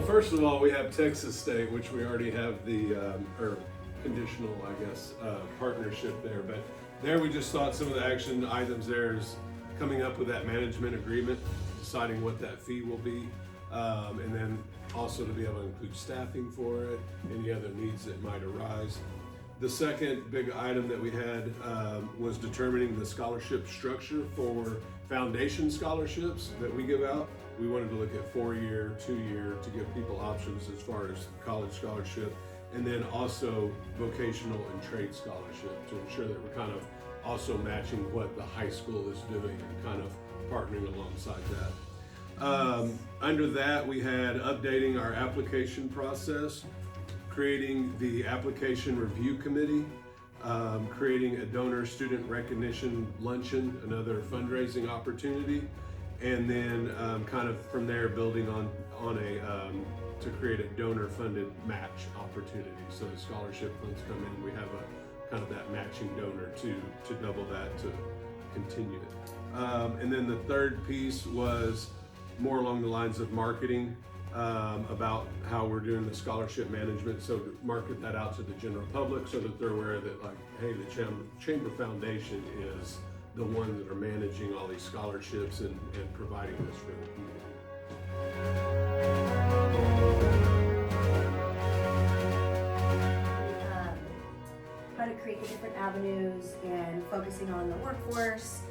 first of all, we have Texas State, which we already have the, or conditional, I guess, partnership there. But there we just thought some of the action items there is coming up with that management agreement, deciding what that fee will be, and then also to be able to include staffing for it, any other needs that might arise. The second big item that we had was determining the scholarship structure for foundation scholarships that we give out. We wanted to look at 4-year, 2-year to give people options as far as college scholarship, and then also vocational and trade scholarship to ensure that we're kind of also matching what the high school is doing and kind of partnering alongside that. Under that, we had updating our application process, creating the application review committee, creating a donor student recognition luncheon, another fundraising opportunity, and then kind of from there building on a to create a donor funded match opportunity. So the scholarship funds come in, we have a kind of that matching donor to double that to continue it. And then the third piece was more along the lines of marketing, about how we're doing the scholarship management. So to market that out to the general public so that they're aware that, like, hey, the Chamber Foundation is the ones that are managing all these scholarships and providing this for the community. How to create the different avenues and focusing on the workforce.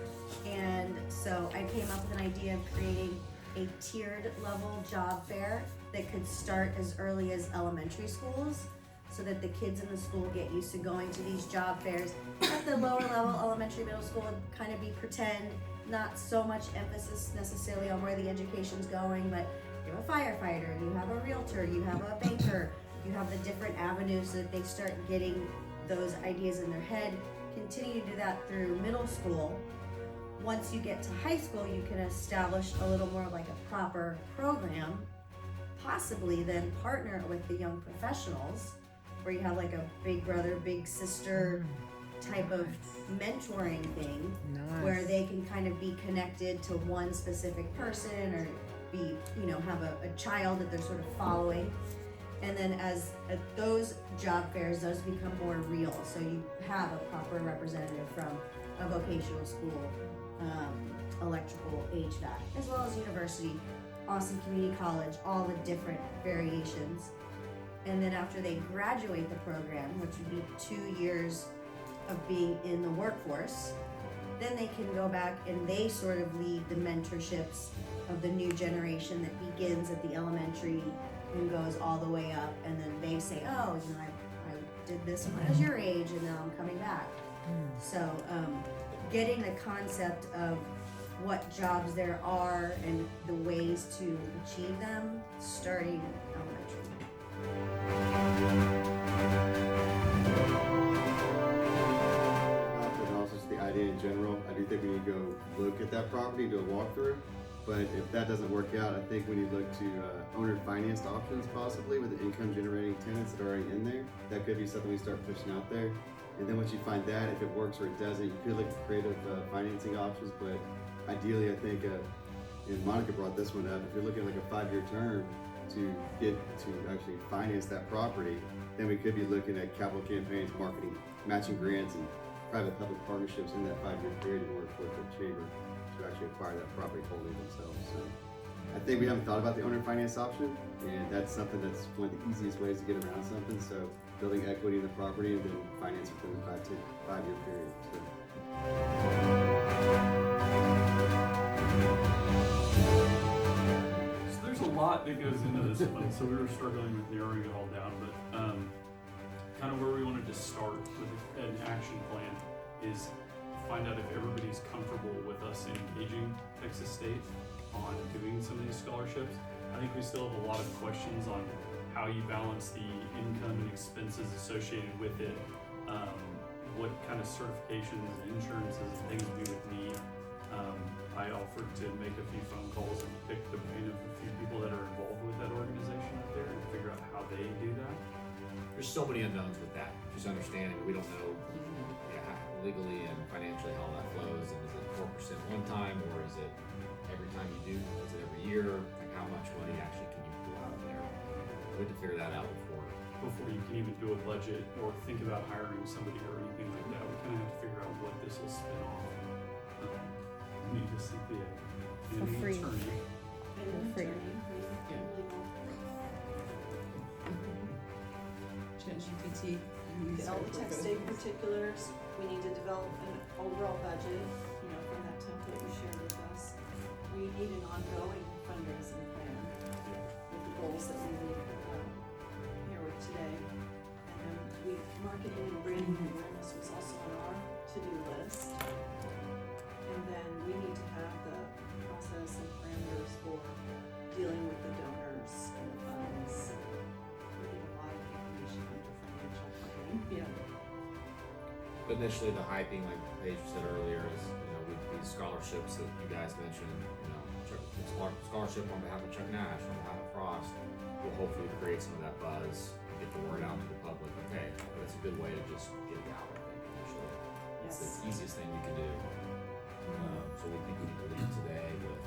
And so I came up with an idea of creating a tiered level job fair that could start as early as elementary schools, so that the kids in the school get used to going to these job fairs. At the lower level, elementary, middle school, would kind of be pretend, not so much emphasis necessarily on where the education's going, but you have a firefighter, you have a realtor, you have a banker, you have the different avenues so that they start getting those ideas in their head. Continue to do that through middle school. Once you get to high school, you can establish a little more like a proper program, possibly then partner with the young professionals, where you have like a big brother, big sister type of mentoring thing, where they can kind of be connected to one specific person, or be, you know, have a child that they're sort of following. And then as those job fairs, those become more real. So you have a proper representative from a vocational school, electrical, HVAC, as well as university, Austin Community College, all the different variations. And then after they graduate the program, which would be 2 years of being in the workforce, then they can go back and they sort of lead the mentorships of the new generation that begins at the elementary and goes all the way up. And then they say, oh, you know, I did this when I was your age and now I'm coming back. So getting the concept of what jobs there are and the ways to achieve them starting elementary. And also just the idea in general, I do think we need to go look at that property, do a walkthrough. But if that doesn't work out, I think we need to look to owner financed options possibly with the income generating tenants that are already in there. That could be something we start pushing out there. And then once you find that, if it works or it doesn't, you could look at creative financing options. But ideally, I think, and Monica brought this one up, if you're looking at like a 5-year term to get to actually finance that property, then we could be looking at capital campaigns, marketing, matching grants, and private-public partnerships in that 5-year period in order for the chamber to actually acquire that property wholly themselves. So I think we haven't thought about the owner finance option, and that's something that's one of the easiest ways to get around something. So building equity in the property and then finance within the 5-year period. So there's a lot that goes into this one, so we were struggling with narrowing it all down, but kind of where we wanted to start with an action plan is find out if everybody's comfortable with us engaging Texas State on doing some of these scholarships. I think we still have a lot of questions on how you balance the income and expenses associated with it, what kind of certifications and insurances and things we would need. I offered to make a few phone calls and pick the brain of a few people that are involved with that organization up there and figure out how they do that. There's so many unknowns with that. Just understanding we don't know legally and financially how that flows, and is it 4% one time, or is it every time you do? Is it every year? Like how much money actually can you pull out of there? we have to figure that out before you can even do a budget or think about hiring somebody or anything like that. We kind of have to figure out what this will spin off. We need to Cynthia and For the free. attorney. Free. ChatGPT. The Eltech state particulars, we need to develop an overall budget, you know, from that template you shared with us. We need an ongoing fundraising plan with the goals that we laid here with today. And then marketing and branding awareness was also on our to-do list. And then we need to have the process and parameters for dealing with the donors and the funds. We need a lot of information under financial planning. Yeah. But initially, the hyping, like Paige said earlier, is, you know, with these scholarships that you guys mentioned, you know, scholarship on behalf of Chuck Nash, on behalf of Probst, will hopefully create some of that buzz and get the word out to the public. Okay, that's a good way to just get it out, I think, initially. It's the Yes. easiest thing we can do. So we think we need to leave today with